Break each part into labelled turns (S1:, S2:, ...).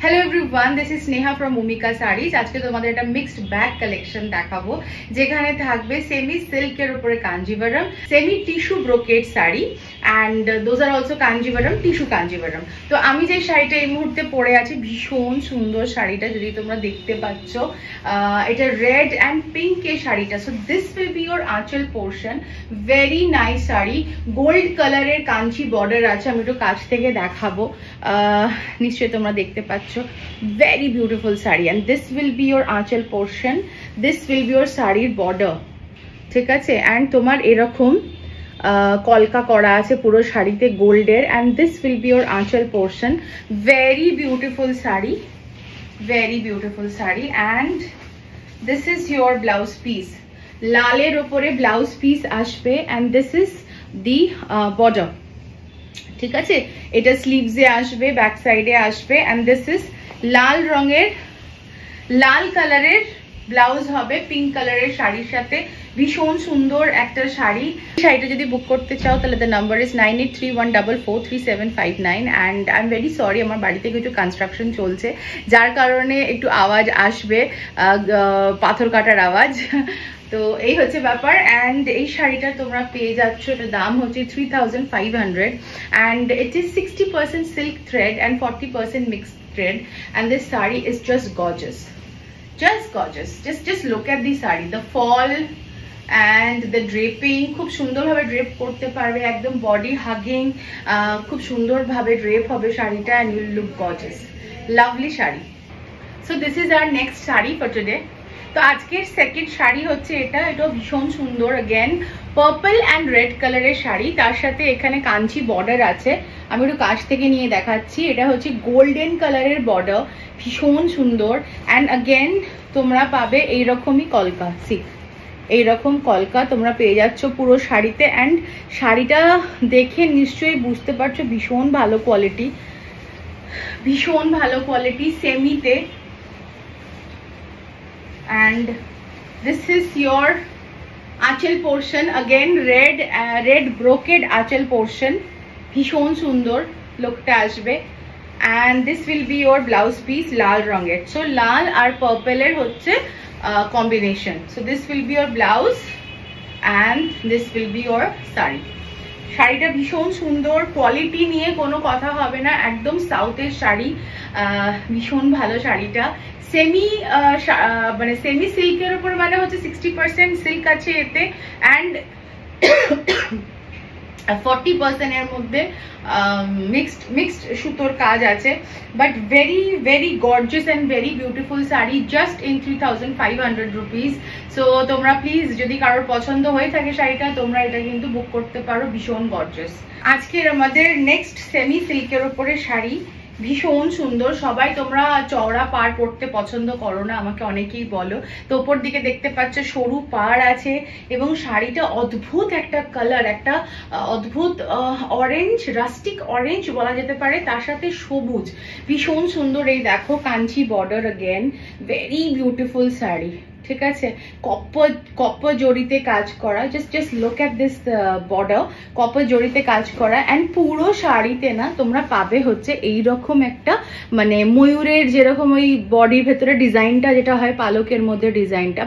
S1: Hello everyone, this is Sneha from Bhumika Sarees. আজকে তোমাদের একটা মিক্সড ব্যাগ কালেকশন দেখাবো যেখানে থাকবে সেমি সিল্কের উপরে Kanjivaram, semi tissue brocade sari and those are also Kanjivaram, tissue Kanjivaram. তো আমি যে শাড়িটা এই মুহূর্তে পরে আছি ভীষণ সুন্দর শাড়িটা, যদি তোমরা দেখতে পাচ্ছ এটা রেড এন্ড পিঙ্ক এর শাড়িটা। So this will be your aanchal portion, very nice sari, gold কালারের কাঞ্চি বর্ডার আছে। আমি একটু কাছ থেকে দেখাবো, নিশ্চয়ই তোমরা দেখতে পাচ্ছ, very beautiful saree and this will be your আঁচল portion, this will be your শাড়ির border, ঠিক আছে। and তোমার এরকম কলকা করা আছে পুরো শাড়িতে গোল্ডের, and this will be your আঁচল portion, very beautiful saree, very beautiful saree। and this is your blouse piece, লালের উপরে ব্লাউজ পিস আসবে and this is the border, ঠিক আছে। এটা স্লিভসে আসবে, ব্যাক সাইডে আসবে and this is লাল রঙের, লাল কালারের ব্লাউজ হবে পিঙ্ক কালারের শাড়ির সাথে। ভীষণ সুন্দর একটা শাড়ি। শাড়িটা যদি বুক করতে চাও তাহলে the number is 9831443759 and I am very sorry, আমার বাড়িতে কিছু কনস্ট্রাকশন চলছে যার কারণে একটু আওয়াজ আসবে, পাথর কাটার আওয়াজ। তো এই হচ্ছে ব্যাপার। অ্যান্ড এই শাড়িটা তোমরা পেয়ে যাচ্ছ, এটার দাম হচ্ছে 3500 and it is 60% silk thread and 40% mixed thread and this saree is just gorgeous, just gorgeous। just look at the saree, the fall and the draping, খুব সুন্দরভাবে ড্রেপ করতে পারবে, একদম বডি হাগিং, খুব সুন্দরভাবে ড্রেপ হবে শাড়িটা and you will look gorgeous, lovely sari. so this is our next sari for today। তো আজকের সেকেন্ড শাড়ি হচ্ছে এটাও ভীষণ সুন্দর, अगेन পার্পল অ্যান্ড রেড কালারের শাড়ি, তার সাথে এখানে কাঞ্চি বর্ডার আছে। আমি একটু কাছ থেকে নিয়ে দেখাচ্ছি, এটা হচ্ছে গোল্ডেন কালারের বর্ডার, ভীষণ সুন্দর। অ্যান্ড अगेन তোমরা পাবে এইরকমই কলকা, এইরকম কলকা তোমরা পেয়ে যাচ্ছ পুরো শাড়িতে। অ্যান্ড শাড়িটা দেখে নিশ্চয়ই বুঝতে পারছো ভীষণ ভালো কোয়ালিটি, ভীষণ ভালো quality সেমিতে। and this is your আঁচল portion, again red brocade আঁচল portion, ভীষণ সুন্দর লুকটা আসবে। and this will be your blouse piece, লাল রঙের। so লাল আর পার্পল এর হচ্ছে combination, so this will be your blouse and this will be your sari. শাড়িটা ভীষণ সুন্দর, কোয়ালিটি নিয়ে কোনো কথা হবে না, একদম সাউথের শাড়ি, ভীষণ ভালো শাড়িটা। সেমি মানে সেমি সিল্কের উপর, মানে হচ্ছে 60% সিল্ক আছে এতে and 40% এর মধ্যে মিক্সড সুতোর কাজ আছে, but very very gorgeous and very beautiful sari, just in 3500 rupees. So তোমরা প্লিজ, যদি কারোর পছন্দ হয়ে থাকে শাড়িটা, তোমরা এটা কিন্তু বুক করতে পারো, ভীষণ গর্জিয়াস। আজকের আমাদের নেক্সট সেমি সিল্কের উপরে শাড়ি, ভীষণ সুন্দর। সবাই তোমরা চওড়া পাড় পরতে পছন্দ করো না, আমাকে অনেকেই বলো। তো ওপর দিকে দেখতে পাচ্ছ সরু পাড় আছে এবং শাড়িটা অদ্ভুত একটা কালার, একটা অদ্ভুত অরেঞ্জ, রাস্টিক অরেঞ্জ বলা যেতে পারে, তার সাথে সবুজ, ভীষণ সুন্দর। এই দেখো Kanchi border, again very beautiful sari, ঠিক আছে। কপার জড়িতে কাজ করা, just look at this border, copper জড়িতে কাজ করা। অ্যান্ড পুরো শাড়িতে না তোমরা পাবে হচ্ছে এইরকম একটা, মানে ময়ূরের যেরকম ওই বডির ভেতরে ডিজাইনটা যেটা হয় পালকের মধ্যে,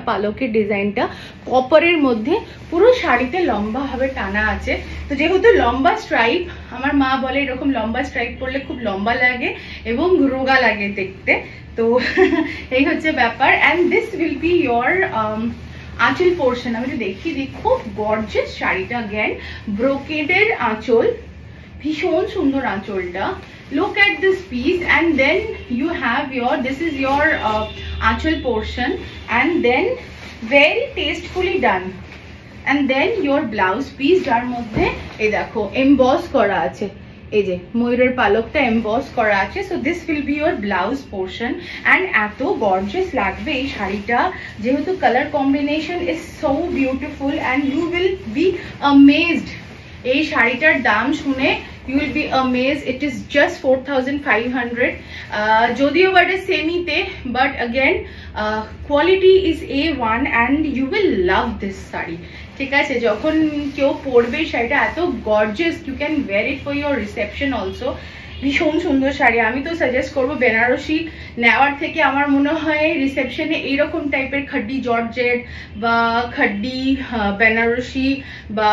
S1: পালকের ডিজাইনটা কপারের মধ্যে পুরো শাড়িতে লম্বা ভাবে টানা আছে। তো যেহেতু লম্বা স্ট্রাইপ, আমার মা বলে এরকম লম্বা স্ট্রাইপ পরলে খুব লম্বা লাগে এবং রোগা লাগে দেখতে। তো এই হচ্ছে ব্যাপার। And this will be your আঁচল পোর্শন। আমি একটু দেখিয়ে দিই, খুব গর্জিয়াস শাড়িটা, अगेन ব্রোকেডের আঁচল, ভীষণ সুন্দর আঁচলটা। look at this piece and then you have your, this is your আঁচল portion and then very tastefully done and then your blouse piece, যার মধ্যে এই দেখো এমবস করা আছে, এই যে ময়ূরের পালকটা এমবস করা আছে। So this will be your blouse portion. And এত গর্জিয়াস লাগবে এই শাড়িটা, যেহেতু colour combination is so beautiful and you will be amazed. এই শাড়িটার দাম শুনে you will be amazed, it is just 4500, যদিও বাট সেমিতে, বাট again quality is A1 and you will love this sari, ঠিক আছে। যখন কেউ পরবে শাড়িটা এত gorgeous, you can wear it for your reception also, ভীষণ সুন্দর শাড়ি। আমি তো সাজেস্ট করবো বেনারসি নেওয়ার থেকে আমার মনে হয় রিসেপশনে এইরকম টাইপের খাড্ডি জর্জেট বা খাড্ডি বেনারসি বা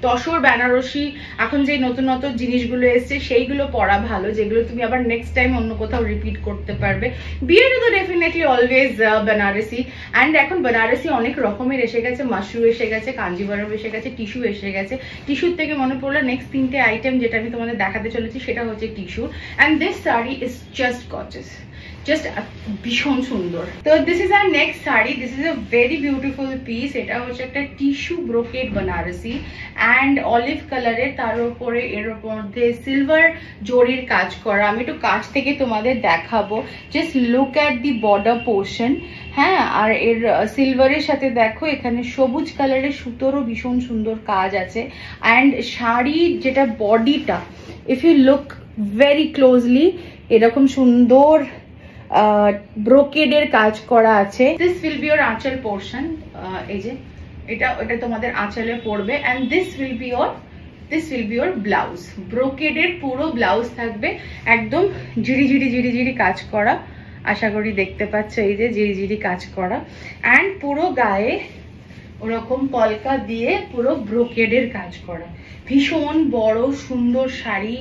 S1: তসর বেনারসি এখন যে নতুন নতুন জিনিসগুলো এসছে সেইগুলো পরা ভালো, যেগুলো তুমি আবার নেক্সট টাইম অন্য কোথাও রিপিট করতে পারবে। বিয়েতে তো ডেফিনেটলি অলওয়েজ বেনারসি। অ্যান্ড এখন বেনারসি অনেক রকমের এসে গেছে, মাশরু এসে গেছে, কাঞ্জিভারম এসে গেছে, টিস্যু এসে গেছে। টিস্যুর থেকে মনে পড়লো নেক্সট 3টে আইটেম যেটা আমি তোমাদের দেখাতে চলেছি সেটা হচ্ছে tissue. And this sari is just gorgeous, just ভীষণ সুন্দর। তো this is our next sari, this is a very beautiful piece. এটা হচ্ছে একটা tissue brocade Banarasi and olive কালারের, তার উপরে এর মধ্যে সিলভার জরির কাজ করা। আমি একটু কাছ থেকে তোমাদের দেখাবো, just look at the border portion. হ্যাঁ, আর এর সিলভারের সাথে দেখো এখানে সবুজ কালারের সুতোরও ভীষণ সুন্দর কাজ আছে। অ্যান্ড শাড়ির যেটা বডিটা, if you look very closely, এরকম সুন্দর ব্রোকেডের কাজ করা আছে। This will be your aanchal portion, এই যে এটা তোমাদের আঁচলে পড়বে। And this will be your blouse. ব্রোকেডের পুরো ব্লাউজ থাকবে, একদম ঝিরি ঝিরি কাজ করা। আশা করি দেখতে পাচ্ছ, এই যে ঝিরি কাজ করা। অ্যান্ড পুরো গায়ে ওরকম পলকা দিয়ে পুরো ব্রোকেডের কাজ করা। ভীষণ বড় সুন্দর শাড়ি,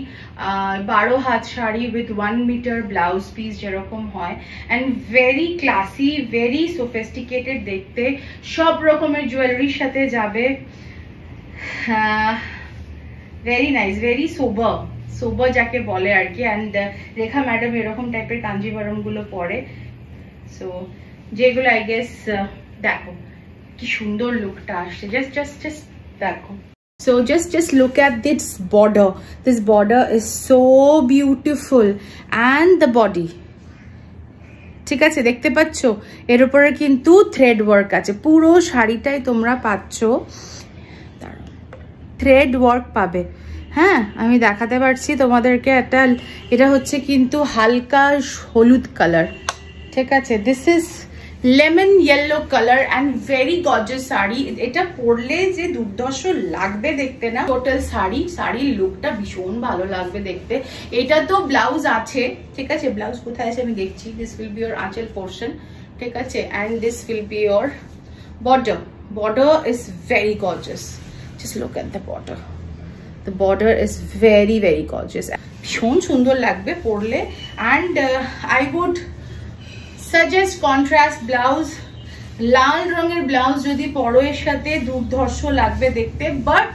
S1: 12 হাত sari with 1 metre blouse piece যেরকম হয়। And very classy, very sophisticated দেখতে, সব রকমের জুয়েলারির সাথে যাবে। ভেরি নাইস, ভেরি সোবার যাকে বলে আর কি। অ্যান্ড রেখা ম্যাডাম এরকম টাইপের কাঞ্জিভারম গুলো পরে, সো যেগুলো আই গেস দেখো কি সুন্দর লুকটা আসছে। জাস্ট দেখো। So just look at this border. This border is so beautiful and the body. ঠিক আছে, দেখতে পাচ্ছ এর উপরে কিন্তু থ্রেড ওয়ার্ক আছে। পুরো শাড়িটাই তোমরা পাচ্ছ থ্রেড ওয়ার্ক পাবে। হ্যাঁ, আমি দেখাতে পারছি তোমাদেরকে একটা, এটা হচ্ছে কিন্তু হালকা হলুদ কালার। ঠিক আছে, this is lemon yellow colour and very gorgeous sari. এটা পরলে যে দুর্দর্শ লাগবে দেখতে না, টোটাল শাড়ির লুকটা ভীষণ ভালো লাগবে দেখতে। এটা তো ব্লাউজ আছে, ঠিক আছে, ব্লাউজ কোথায় আছে আমি দেখছি। This will be your aanchal portion, ঠিক আছে। And this will be your border is very gorgeous. Just look at the border. The border is very gorgeous. ভীষণ সুন্দর লাগবে পরলে। And I would suggest contrast blouse. লাল রঙের ব্লাউজ যদি পরো এর সাথে দুর্ধর্ষ লাগবে দেখতে, বাট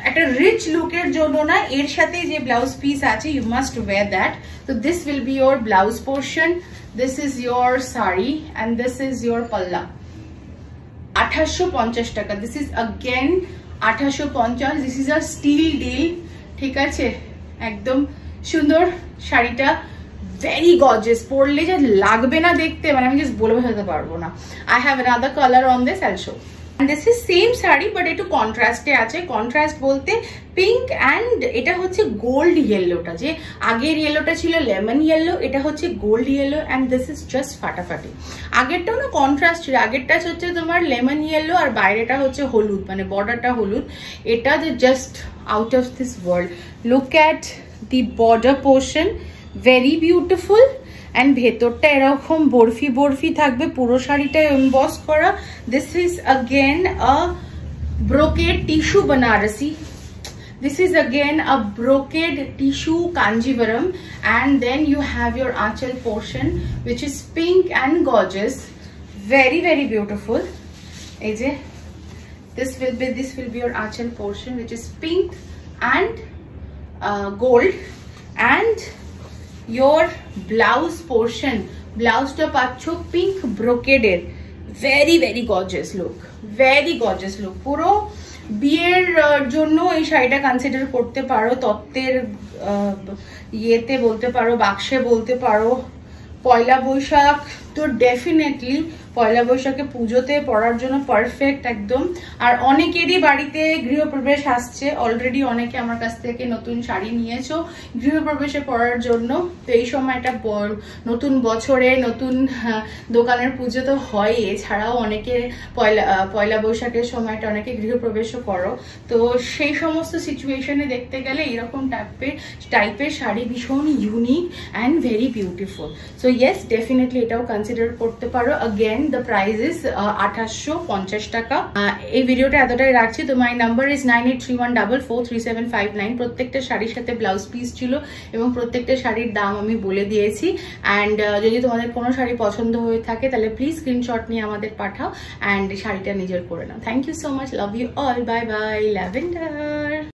S1: একটা রিচ লুকের জন্য না, এর সাথে যে ব্লাউজ পিস আছে ইউ মাস্ট ওয়্যার দ্যাট। তো this will be your blouse portion, this is your sari and this is your পাল্লা। 2850 টাকা। This is again 2850। This is a steal deal, ঠিক আছে। একদম সুন্দর শাড়িটা, ভেরি গর্জিয়াস, পরলে যে লাগবে না দেখতে, মানে আমি জাস্ট বলে বোঝাতে পারবো না। I have another colour on this, I'll show. This is same sari but একটু কন্ট্রাস্টে আছে। কন্ট্রাস্ট বলতে পিঙ্ক অ্যান্ড এটা হচ্ছে গোল্ড ইয়েলোটা, যে আগের ইয়েলোটা ছিল লেমন ইয়েলো, এটা হচ্ছে gold yellow. And this is just ফাটাফাটি। আগেরটাও না কন্ট্রাস্ট ছিল, আগেরটা হচ্ছে তোমার লেমন ইয়েলো আর বাইরেটা হচ্ছে হলুদ, মানে বর্ডারটা হলুদ। এটা যে just out of this world. Look at the border portion, very beautiful. And ভেতরটা এরকম বরফি থাকবে, পুরো শাড়িটা এমবস করা। This is again a brocade tissue Banarasi. This is again a brocade tissue kanjivaram, and then you have your aanchal portion which is pink and gorgeous, very beautiful. This will be your aanchal portion which is pink and gold, and your blouse portion, blouse ta pacho pink brocade, very gorgeous look, puro বিয়ের জন্য এই শাড়িটা consider করতে পারো, তত্ত্বের ইয়েতে বলতে পারো, বাক্সে বলতে পারো। পয়লা বৈশাখ তো ডেফিনেটলি পয়লা বৈশাখে পুজোতে পরার জন্য পারফেক্ট একদম। আর অনেকেরই বাড়িতে গৃহপ্রবেশ আসছে, অলরেডি অনেকে আমার কাছ থেকে নতুন শাড়ি নিয়েছো গৃহপ্রবেশে পরার জন্য। তো এই সময়টা নতুন বছরে নতুন দোকানের পুজো তো হয়, এছাড়াও অনেকে পয়লা বৈশাখের সময়টা অনেকে গৃহপ্রবেশও করো। তো সেই সমস্ত সিচুয়েশনে দেখতে গেলে এরকম টাইপের শাড়ি ভীষণ unique and very beautiful. So yes, definitely এটাও কনসিডার করতে পারো। অগেন দ্য প্রাইস ইজ 2850 টাকা। এই ভিডিওটা এতটাই রাখছি। তো মাই নাম্বার ইজ 9831443759। প্রত্যেকটা শাড়ির সাথে ব্লাউজ পিস ছিল এবং প্রত্যেকটা শাড়ির দাম আমি বলে দিয়েছি। অ্যান্ড যদি তোমাদের কোনো শাড়ি পছন্দ হয়ে থাকে তাহলে প্লিজ স্ক্রিনশট নিয়ে আমাদের পাঠাও অ্যান্ড শাড়িটা নিজের করে নাও। Thank you so much, love you all, bye bye, lavender.